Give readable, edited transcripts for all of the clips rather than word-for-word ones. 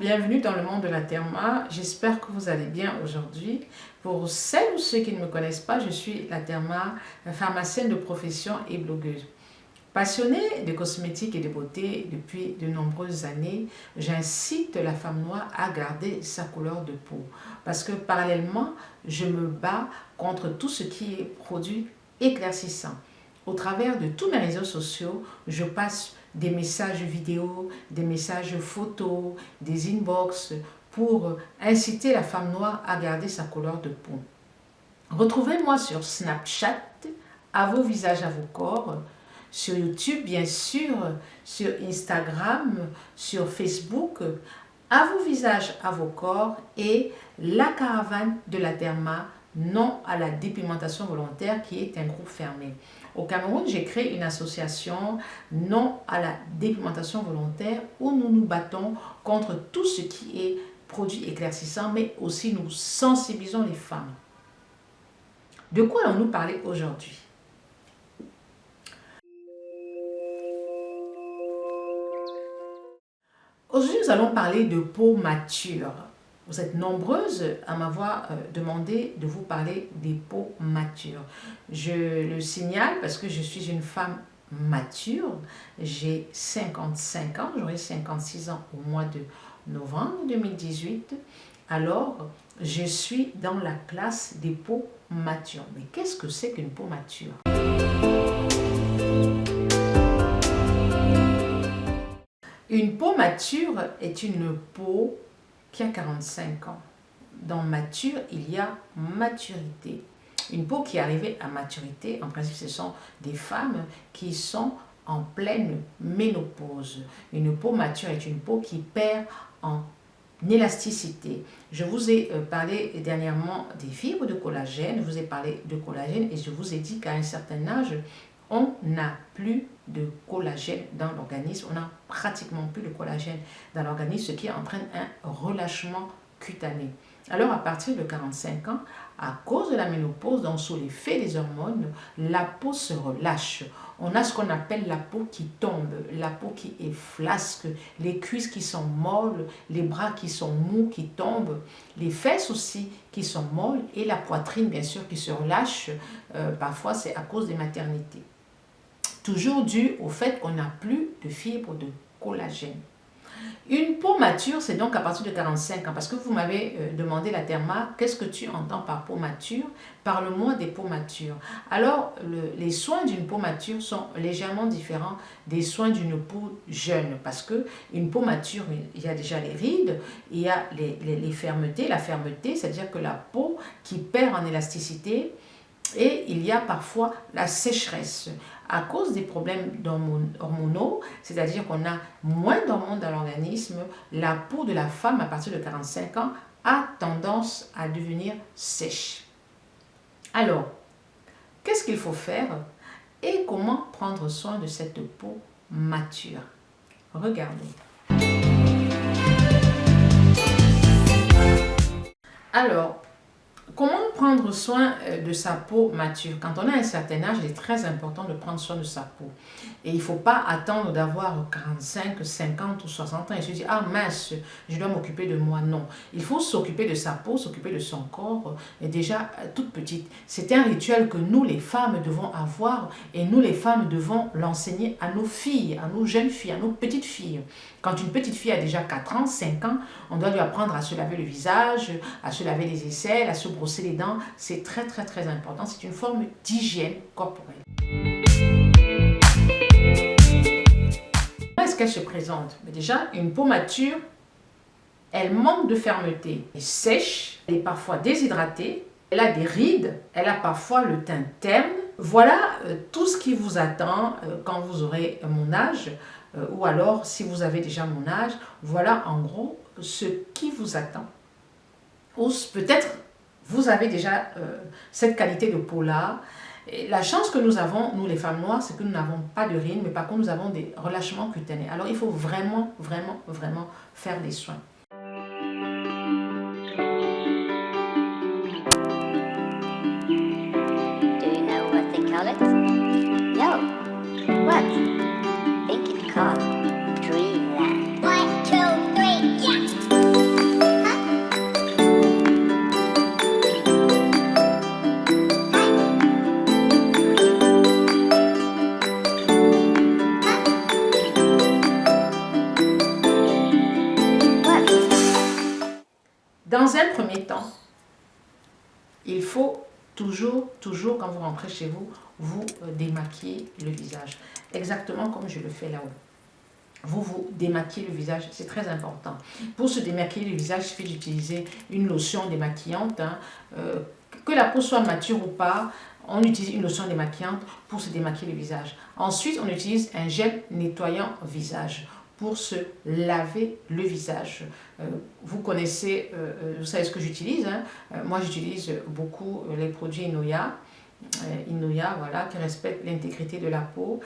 bienvenue dans le monde de la Therma. J'espère que vous allez bien aujourd'hui. Pour celles ou ceux qui ne me connaissent pas, je suis la Therma, pharmacienne de profession et blogueuse. Passionnée de cosmétiques et de beauté depuis de nombreuses années, j'incite la femme noire à garder sa couleur de peau. Parce que parallèlement, je me bats contre tout ce qui est produit éclaircissant. Au travers de tous mes réseaux sociaux, je passe des messages vidéo, des messages photos, des inbox pour inciter la femme noire à garder sa couleur de peau. Retrouvez-moi sur Snapchat, à vos visages, à vos corps, sur YouTube bien sûr, sur Instagram, sur Facebook, à vos visages, à vos corps et la caravane de la Therma, non à la dépigmentation volontaire qui est un groupe fermé. Au Cameroun, j'ai créé une association non à la dépigmentation volontaire où nous nous battons contre tout ce qui est produit éclaircissant, mais aussi nous sensibilisons les femmes. De quoi allons-nous parler aujourd'hui? Aujourd'hui, nous allons parler de peau mature. Vous êtes nombreuses à m'avoir demandé de vous parler des peaux matures. Je le signale parce que je suis une femme mature. J'ai 55 ans, j'aurai 56 ans au mois de novembre 2018. Alors, je suis dans la classe des peaux matures. Mais qu'est-ce que c'est qu'une peau mature? Une peau mature est une peau qui a 45 ans. Dans mature, il y a maturité. Une peau qui est arrivée à maturité, en principe, ce sont des femmes qui sont en pleine ménopause. Une peau mature est une peau qui perd en élasticité. Je vous ai parlé dernièrement des fibres de collagène, je vous ai parlé de collagène et je vous ai dit qu'à un certain âge, on n'a plus de collagène dans l'organisme, on n'a pratiquement plus de collagène dans l'organisme, ce qui entraîne un relâchement cutané. Alors à partir de 45 ans, à cause de la ménopause, donc sous l'effet des hormones, la peau se relâche. On a ce qu'on appelle la peau qui tombe, la peau qui est flasque, les cuisses qui sont molles, les bras qui sont mous, qui tombent, les fesses aussi qui sont molles et la poitrine bien sûr qui se relâche. Parfois c'est à cause des maternités. Toujours dû au fait qu'on n'a plus de fibres de collagène. Une peau mature, c'est donc à partir de 45 ans. Parce que vous m'avez demandé la Therma, qu'est-ce que tu entends par peau mature? Parle-moi des peaux matures. Alors, les soins d'une peau mature sont légèrement différents des soins d'une peau jeune. Parce qu'une peau mature, il y a déjà les rides, il y a les fermetés. La fermeté, c'est-à-dire que la peau qui perd en élasticité, et il y a parfois la sécheresse à cause des problèmes hormonaux, c'est-à-dire qu'on a moins d'hormones dans l'organisme. La peau de la femme à partir de 45 ans a tendance à devenir sèche. Alors, qu'est-ce qu'il faut faire et comment prendre soin de cette peau mature? Regardons. Alors, comment prendre soin de sa peau mature? Quand on a un certain âge, il est très important de prendre soin de sa peau. Et il ne faut pas attendre d'avoir 45, 50 ou 60 ans et se dire « Ah mince, je dois m'occuper de moi ». Non, il faut s'occuper de sa peau, s'occuper de son corps, et déjà toute petite. C'est un rituel que nous les femmes devons avoir et nous les femmes devons l'enseigner à nos filles, à nos jeunes filles, à nos petites filles. Quand une petite fille a déjà 4 ans, 5 ans, on doit lui apprendre à se laver le visage, à se laver les aisselles, à se brosser les dents. C'est très très très important. C'est une forme d'hygiène corporelle. Comment est-ce qu'elle se présente? Mais déjà, une peau mature, elle manque de fermeté. Elle est sèche, elle est parfois déshydratée, elle a des rides, elle a parfois le teint terne. Voilà tout ce qui vous attend quand vous aurez mon âge. Ou alors, si vous avez déjà mon âge, voilà en gros ce qui vous attend. Ou peut-être vous avez déjà cette qualité de peau-là. La chance que nous avons, nous les femmes noires, c'est que nous n'avons pas de rides, mais par contre nous avons des relâchements cutanés. Alors il faut vraiment, vraiment, vraiment faire des soins. Do you know what they call it? No. What? Think it's called Dreamland. 1, 2, 3, yeah! Dans un premier temps, il faut toujours, quand vous rentrez chez vous, vous démaquiller le visage. Exactement comme je le fais là-haut. Vous démaquillez le visage, c'est très important. Pour se démaquiller le visage, il suffit d'utiliser une lotion démaquillante. Que la peau soit mature ou pas, on utilise une lotion démaquillante pour se démaquiller le visage. Ensuite, on utilise un gel nettoyant visage pour se laver le visage. Vous connaissez, vous savez ce que j'utilise. Moi, j'utilise beaucoup les produits Inoya. Inoya, voilà, qui respecte l'intégrité de la peau.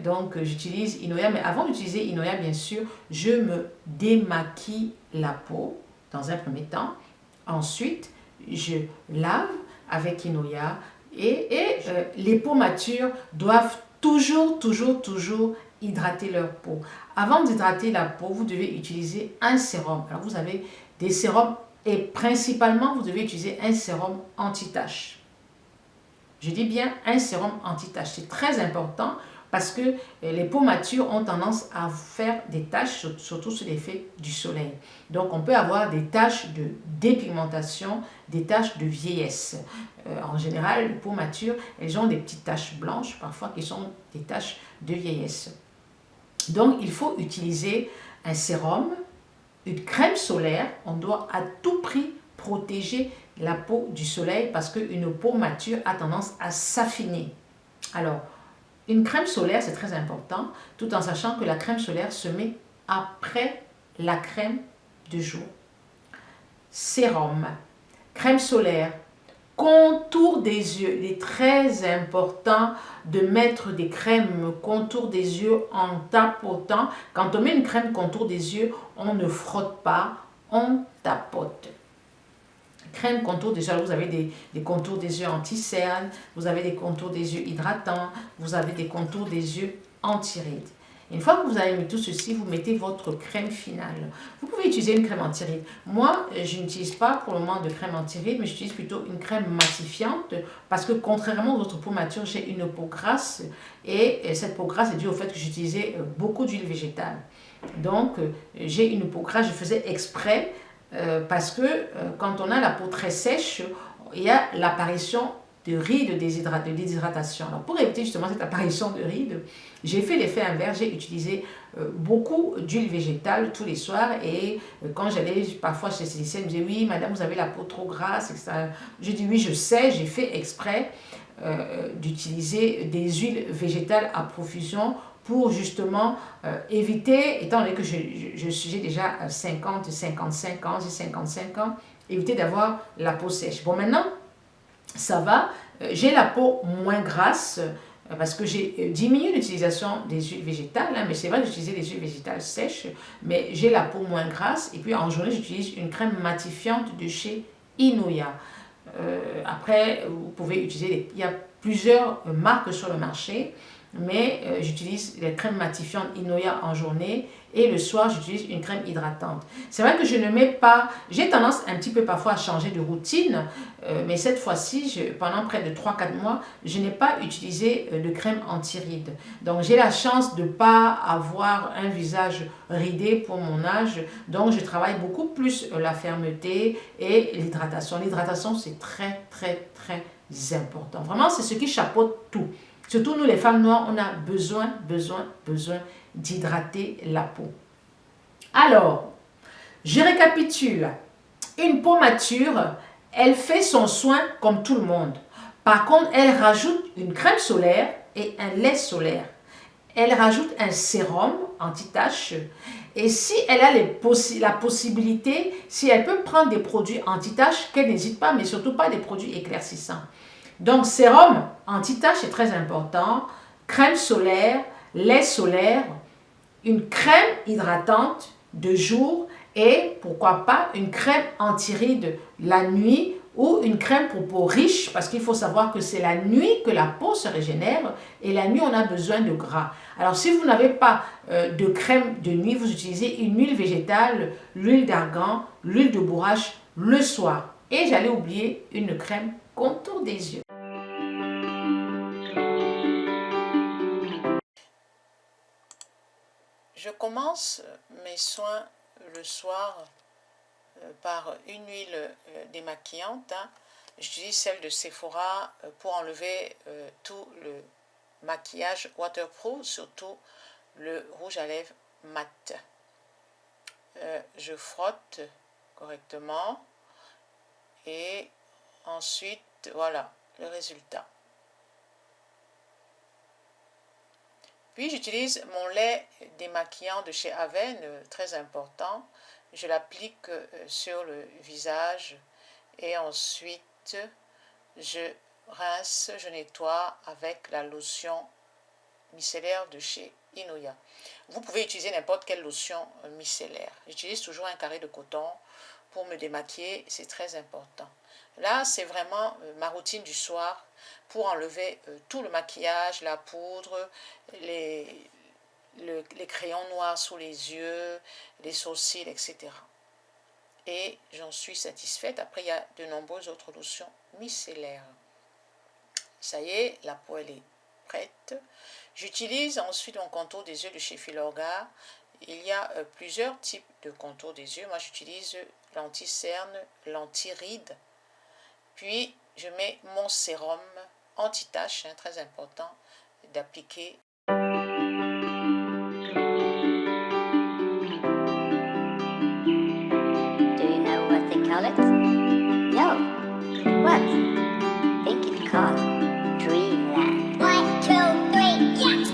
Donc, j'utilise Inoya, mais avant d'utiliser Inoya, bien sûr, je me démaquille la peau dans un premier temps. Ensuite, je lave avec Inoya et les peaux matures doivent toujours hydrater leur peau. Avant d'hydrater la peau, vous devez utiliser un sérum. Alors, vous avez des sérums et principalement, vous devez utiliser un sérum anti-tache. Je dis bien un sérum anti-tache. C'est très important parce que les peaux matures ont tendance à faire des taches, surtout sous l'effet du soleil. Donc, on peut avoir des taches de dépigmentation, des taches de vieillesse. En général, les peaux matures, elles ont des petites taches blanches, parfois qui sont des taches de vieillesse. Donc, il faut utiliser un sérum, une crème solaire. On doit à tout prix protéger la peau du soleil parce qu'une peau mature a tendance à s'affiner. Alors, une crème solaire, c'est très important, tout en sachant que la crème solaire se met après la crème de jour. Sérum, crème solaire, contour des yeux. Il est très important de mettre des crèmes contour des yeux en tapotant. Quand on met une crème contour des yeux, on ne frotte pas, on tapote. Crème contour des yeux, vous avez des contours des yeux anti-cerne, vous avez des contours des yeux hydratants, vous avez des contours des yeux anti-rides. Une fois que vous avez mis tout ceci, vous mettez votre crème finale. Vous pouvez utiliser une crème anti-rides. Moi, je n'utilise pas pour le moment de crème anti-rides, mais j'utilise plutôt une crème matifiante parce que contrairement à votre peau mature, j'ai une peau grasse et cette peau grasse est due au fait que j'utilisais beaucoup d'huile végétale. Donc, j'ai une peau grasse, je faisais exprès parce que quand on a la peau très sèche, il y a l'apparition de rides de déshydratation. Alors pour éviter justement cette apparition de rides, j'ai fait l'effet inverse, j'ai utilisé beaucoup d'huile végétale tous les soirs et quand j'allais parfois chez l'esthéticienne, elle me disait oui madame vous avez la peau trop grasse, etc. Je dis oui je sais, j'ai fait exprès d'utiliser des huiles végétales à profusion pour justement éviter, étant donné que j'ai déjà 50, 55 ans, j'ai 55 ans, éviter d'avoir la peau sèche. Bon maintenant, ça va, j'ai la peau moins grasse parce que j'ai diminué l'utilisation des huiles végétales, mais c'est vrai que j'utilisais des huiles végétales sèches, mais j'ai la peau moins grasse et puis en journée j'utilise une crème matifiante de chez Inoya. Après, vous pouvez utiliser, il y a plusieurs marques sur le marché, mais j'utilise les crèmes matifiantes Inoya en journée et le soir j'utilise une crème hydratante. C'est vrai que je ne mets pas, j'ai tendance un petit peu parfois à changer de routine, mais cette fois-ci, pendant près de 3-4 mois, je n'ai pas utilisé de crème anti-rides. Donc j'ai la chance de ne pas avoir un visage ridé pour mon âge, donc je travaille beaucoup plus la fermeté et l'hydratation. L'hydratation c'est très important. Vraiment c'est ce qui chapeaute tout. Surtout nous les femmes noires, on a besoin d'hydrater la peau. Alors, je récapitule. Une peau mature, elle fait son soin comme tout le monde. Par contre, elle rajoute une crème solaire et un lait solaire. Elle rajoute un sérum anti-tache. Et si elle a la possibilité, si elle peut prendre des produits anti-tache, qu'elle n'hésite pas, mais surtout pas des produits éclaircissants. Donc, sérum anti-tache est très important, crème solaire, lait solaire, une crème hydratante de jour et pourquoi pas une crème anti-rides la nuit ou une crème pour peau riche parce qu'il faut savoir que c'est la nuit que la peau se régénère et la nuit on a besoin de gras. Alors si vous n'avez pas de crème de nuit, vous utilisez une huile végétale, l'huile d'argan, l'huile de bourrache le soir. Et j'allais oublier une crème contour des yeux. Je commence mes soins le soir par une huile démaquillante. Hein. J'utilise celle de Sephora pour enlever tout le maquillage waterproof, surtout le rouge à lèvres mat. Je frotte correctement et ensuite voilà le résultat. Puis j'utilise mon lait démaquillant de chez Aven, très important. Je l'applique sur le visage et ensuite je rince, je nettoie avec la lotion micellaire de chez Inoya. Vous pouvez utiliser n'importe quelle lotion micellaire. J'utilise toujours un carré de coton pour me démaquiller, c'est très important. Là, c'est vraiment ma routine du soir pour enlever tout le maquillage, la poudre, les crayons noirs sous les yeux, les sourcils, etc. Et j'en suis satisfaite. Après, il y a de nombreuses autres lotions micellaires. Ça y est, la peau elle est prête. J'utilise ensuite mon contour des yeux de chez Filorga. Il y a plusieurs types de contours des yeux. Moi, j'utilise l'anti-cerne, l'anti-ride. Puis, je mets mon sérum anti-tache, très important d'appliquer. Do you know what they call it? No. What? Think it's called Dreamland. 1, 2, 3, yeah!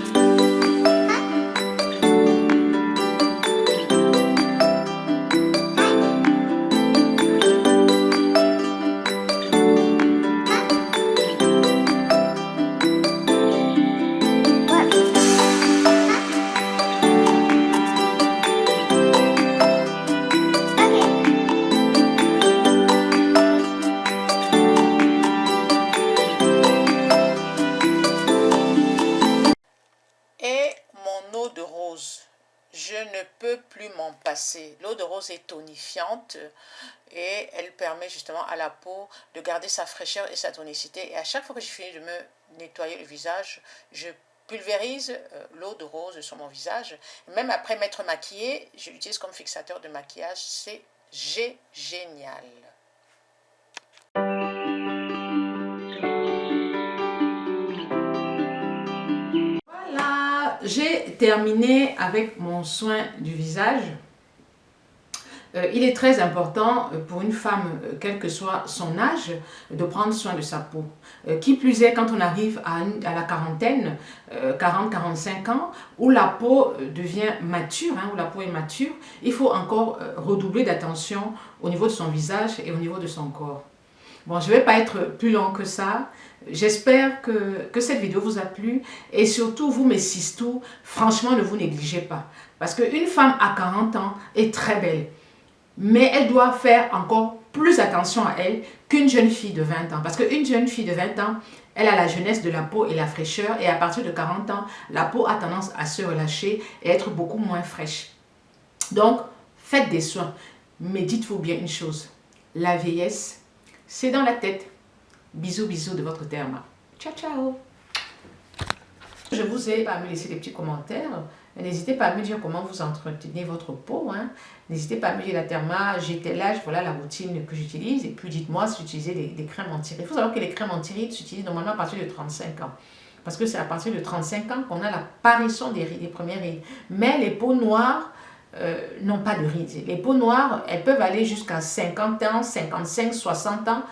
Je ne peux plus m'en passer. L'eau de rose est tonifiante et elle permet justement à la peau de garder sa fraîcheur et sa tonicité. Et à chaque fois que je finis de me nettoyer le visage, je pulvérise l'eau de rose sur mon visage. Même après m'être maquillée, je l'utilise comme fixateur de maquillage. C'est génial. J'ai terminé avec mon soin du visage. Il est très important pour une femme, quel que soit son âge, de prendre soin de sa peau. Qui plus est, quand on arrive à la quarantaine, 40-45 ans, où la peau devient mature, où la peau est mature, il faut encore redoubler d'attention au niveau de son visage et au niveau de son corps. Bon, je ne vais pas être plus long que ça. J'espère que cette vidéo vous a plu et surtout, vous mes sistous, franchement, ne vous négligez pas. Parce qu'une femme à 40 ans est très belle, mais elle doit faire encore plus attention à elle qu'une jeune fille de 20 ans. Parce qu'une jeune fille de 20 ans, elle a la jeunesse de la peau et la fraîcheur et à partir de 40 ans, la peau a tendance à se relâcher et être beaucoup moins fraîche. Donc, faites des soins, mais dites-vous bien une chose, la vieillesse, c'est dans la tête. Bisous, bisous de votre Therma. Ciao, ciao. Je vous ai à me laisser des petits commentaires. N'hésitez pas à me dire comment vous entretenez votre peau. N'hésitez pas à me dire la Therma, j'ai tel âge, voilà la routine que j'utilise. Et puis dites-moi si vous utilisez des crèmes anti-rides. Il faut savoir que les crèmes anti-rides s'utilisent normalement à partir de 35 ans. Parce que c'est à partir de 35 ans qu'on a l'apparition des rides, des premières rides. Mais les peaux noires n'ont pas de rides. Les peaux noires, elles peuvent aller jusqu'à 50 ans, 55, 60 ans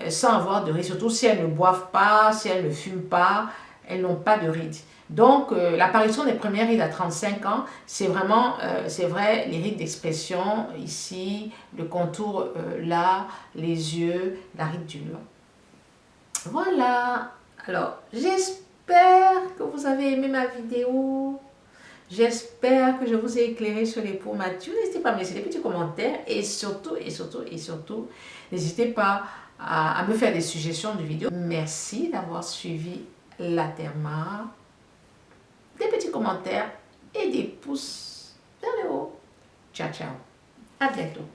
sans avoir de rides. Surtout si elles ne boivent pas, si elles ne fument pas, elles n'ont pas de rides. Donc, l'apparition des premières rides à 35 ans, c'est vraiment, c'est vrai, les rides d'expression, ici, le contour là, les yeux, la ride du lion. Voilà. Alors, j'espère que vous avez aimé ma vidéo. J'espère que je vous ai éclairé sur les peaux matures. N'hésitez pas à me laisser des petits commentaires et surtout, n'hésitez pas à me faire des suggestions de vidéos. Merci d'avoir suivi la Therma. Des petits commentaires et des pouces vers le haut. Ciao, ciao. À bientôt.